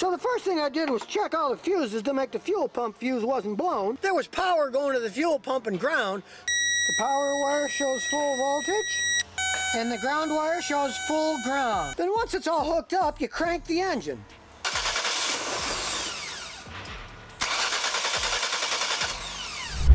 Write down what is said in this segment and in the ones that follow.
So the first thing I did was check all the fuses to make the fuel pump fuse wasn't blown. There was power going to the fuel pump and ground. The power wire shows full voltage, and the ground wire shows full ground. Then once it's all hooked up, you crank the engine.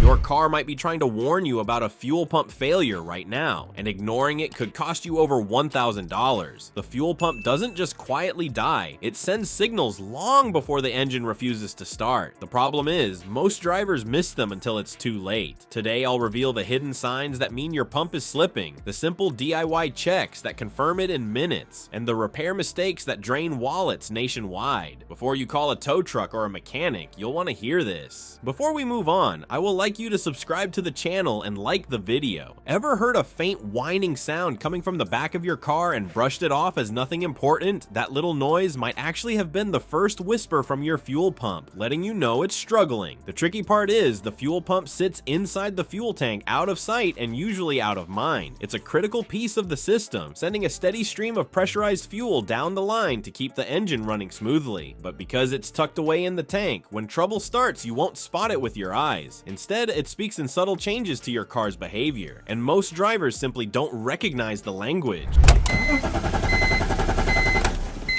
Your car might be trying to warn you about a fuel pump failure right now, and ignoring it could cost you over $1,000. The fuel pump doesn't just quietly die, it sends signals long before the engine refuses to start. The problem is, most drivers miss them until it's too late. Today I'll reveal the hidden signs that mean your pump is slipping, the simple DIY checks that confirm it in minutes, and the repair mistakes that drain wallets nationwide. Before you call a tow truck or a mechanic, you'll want to hear this. Before we move on, I will like you to subscribe to the channel and like the video. Ever heard a faint whining sound coming from the back of your car and brushed it off as nothing important? That little noise might actually have been the first whisper from your fuel pump, letting you know it's struggling. The tricky part is, the fuel pump sits inside the fuel tank, out of sight and usually out of mind. It's a critical piece of the system, sending a steady stream of pressurized fuel down the line to keep the engine running smoothly. But because it's tucked away in the tank, when trouble starts, you won't spot it with your eyes. Instead, it speaks in subtle changes to your car's behavior, and most drivers simply don't recognize the language.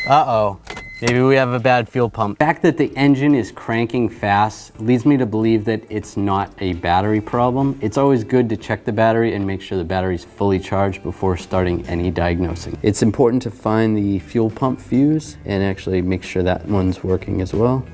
Uh-oh. Maybe we have a bad fuel pump. The fact that the engine is cranking fast leads me to believe that it's not a battery problem. It's always good to check the battery and make sure the battery's fully charged before starting any diagnosing. It's important to find the fuel pump fuse and actually make sure that one's working as well.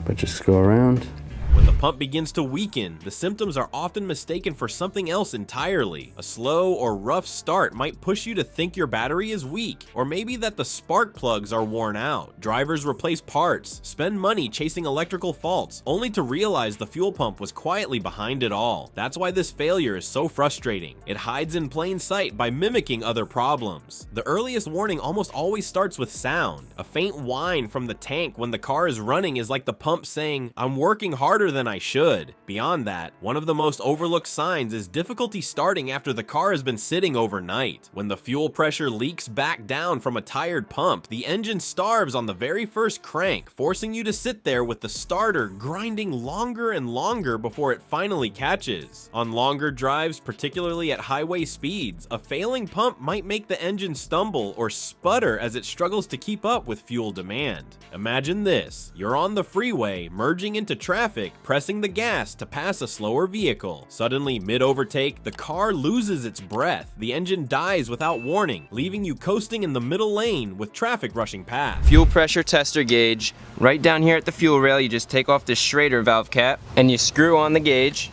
But just go around. When the pump begins to weaken, the symptoms are often mistaken for something else entirely. A slow or rough start might push you to think your battery is weak, or maybe that the spark plugs are worn out. Drivers replace parts, spend money chasing electrical faults, only to realize the fuel pump was quietly behind it all. That's why this failure is so frustrating. It hides in plain sight by mimicking other problems. The earliest warning almost always starts with sound. A faint whine from the tank when the car is running is like the pump saying, "I'm working harder than I should." Beyond that, one of the most overlooked signs is difficulty starting after the car has been sitting overnight. When the fuel pressure leaks back down from a tired pump, the engine starves on the very first crank, forcing you to sit there with the starter grinding longer and longer before it finally catches. On longer drives, particularly at highway speeds, a failing pump might make the engine stumble or sputter as it struggles to keep up with fuel demand. Imagine this: you're on the freeway, merging into traffic, pressing the gas to pass a slower vehicle. Suddenly, mid-overtake, the car loses its breath. The engine dies without warning, leaving you coasting in the middle lane with traffic rushing past. Fuel pressure tester gauge. Right down here at the fuel rail, you just take off this Schrader valve cap and you screw on the gauge.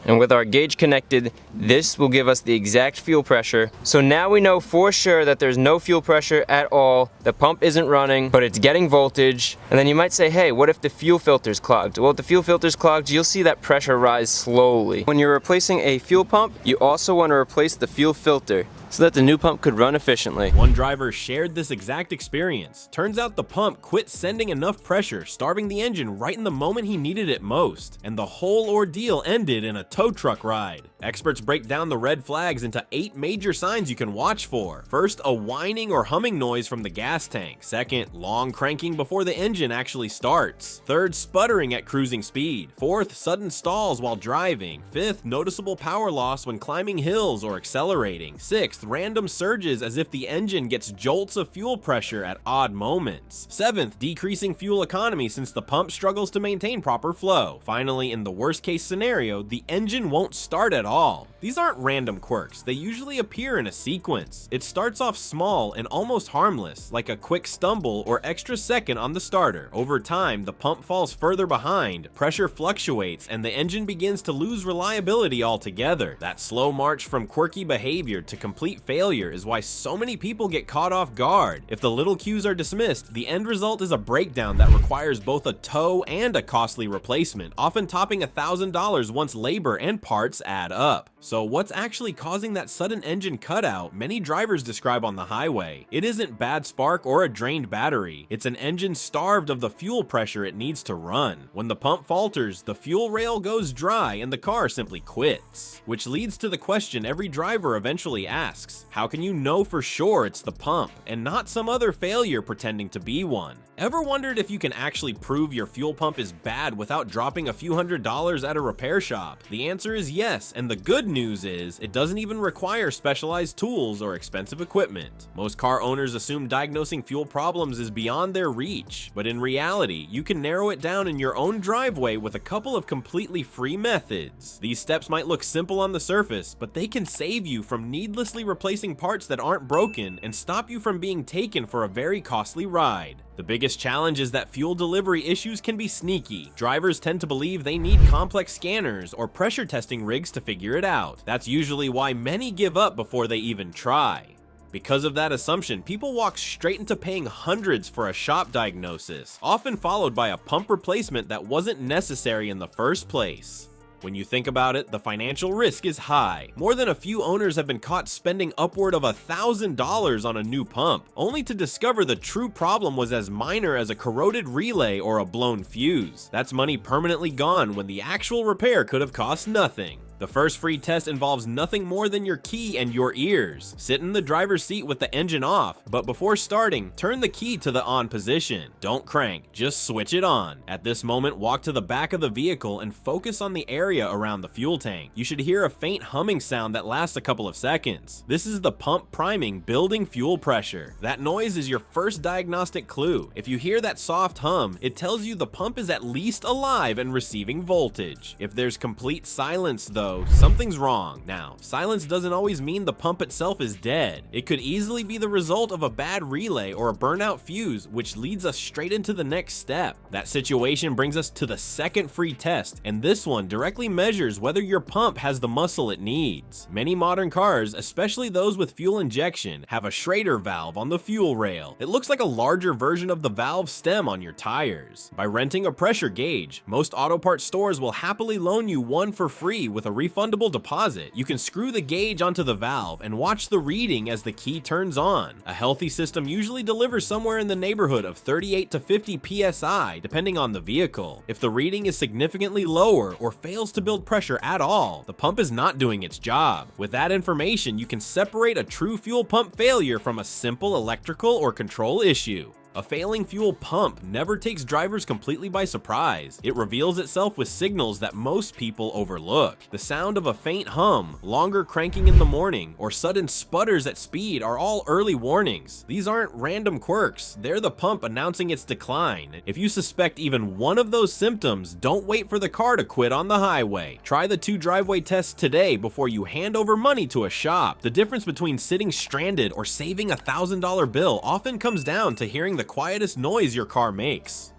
And with our gauge connected, this will give us the exact fuel pressure. So now we know for sure that there's no fuel pressure at all. The pump isn't running, but it's getting voltage. And then you might say, hey, what if the fuel filter's clogged? Well, if the fuel filter's clogged, you'll see that pressure rise slowly. When you're replacing a fuel pump, you also want to replace the fuel filter so that the new pump could run efficiently. One driver shared this exact experience. Turns out the pump quit sending enough pressure, starving the engine right in the moment he needed it most, and the whole ordeal ended in a tow truck ride. Experts break down the red flags into 8 major signs you can watch for. First, a whining or humming noise from the gas tank. Second, long cranking before the engine actually starts. Third, sputtering at cruising speed. Fourth, sudden stalls while driving. Fifth, noticeable power loss when climbing hills or accelerating. Sixth, random surges as if the engine gets jolts of fuel pressure at odd moments. Seventh, decreasing fuel economy since the pump struggles to maintain proper flow. Finally, in the worst case scenario, the engine won't start at all. These aren't random quirks, they usually appear in a sequence. It starts off small and almost harmless, like a quick stumble or extra second on the starter. Over time, the pump falls further behind, pressure fluctuates, and the engine begins to lose reliability altogether. That slow march from quirky behavior to complete failure is why so many people get caught off guard. If the little cues are dismissed, the end result is a breakdown that requires both a tow and a costly replacement, often topping $1,000 once labor and parts add up. So what's actually causing that sudden engine cutout many drivers describe on the highway? It isn't bad spark or a drained battery. It's an engine starved of the fuel pressure it needs to run. When the pump falters, the fuel rail goes dry and the car simply quits. Which leads to the question every driver eventually asks: asks, how can you know for sure it's the pump and not some other failure pretending to be one? Ever wondered if you can actually prove your fuel pump is bad without dropping a few $100s at a repair shop? The answer is yes, and the good news is it doesn't even require specialized tools or expensive equipment. Most car owners assume diagnosing fuel problems is beyond their reach, but in reality, you can narrow it down in your own driveway with a couple of completely free methods. These steps might look simple on the surface, but they can save you from needlessly replacing parts that aren't broken and stop you from being taken for a very costly ride. The biggest challenge is that fuel delivery issues can be sneaky. Drivers tend to believe they need complex scanners or pressure testing rigs to figure it out. That's usually why many give up before they even try. Because of that assumption, people walk straight into paying hundreds for a shop diagnosis, often followed by a pump replacement that wasn't necessary in the first place. When you think about it, the financial risk is high. More than a few owners have been caught spending upward of $1,000 on a new pump, only to discover the true problem was as minor as a corroded relay or a blown fuse. That's money permanently gone when the actual repair could have cost nothing. The first free test involves nothing more than your key and your ears. Sit in the driver's seat with the engine off, but before starting, turn the key to the on position. Don't crank, just switch it on. At this moment, walk to the back of the vehicle and focus on the area around the fuel tank. You should hear a faint humming sound that lasts a couple of seconds. This is the pump priming, building fuel pressure. That noise is your first diagnostic clue. If you hear that soft hum, it tells you the pump is at least alive and receiving voltage. If there's complete silence though, something's wrong. Now, silence doesn't always mean the pump itself is dead. It could easily be the result of a bad relay or a burnout fuse, which leads us straight into the next step. That situation brings us to the second free test, and this one directly measures whether your pump has the muscle it needs. Many modern cars, especially those with fuel injection, have a Schrader valve on the fuel rail. It looks like a larger version of the valve stem on your tires. By renting a pressure gauge, most auto parts stores will happily loan you one for free with a refundable deposit. You can screw the gauge onto the valve and watch the reading as the key turns on. A healthy system usually delivers somewhere in the neighborhood of 38 to 50 psi, depending on the vehicle. If the reading is significantly lower or fails to build pressure at all, the pump is not doing its job. With that information, you can separate a true fuel pump failure from a simple electrical or control issue. A failing fuel pump never takes drivers completely by surprise. It reveals itself with signals that most people overlook. The sound of a faint hum, longer cranking in the morning, or sudden sputters at speed are all early warnings. These aren't random quirks, they're the pump announcing its decline. If you suspect even one of those symptoms, don't wait for the car to quit on the highway. Try the 2 driveway tests today before you hand over money to a shop. The difference between sitting stranded or saving a $1,000 bill often comes down to hearing the quietest noise your car makes.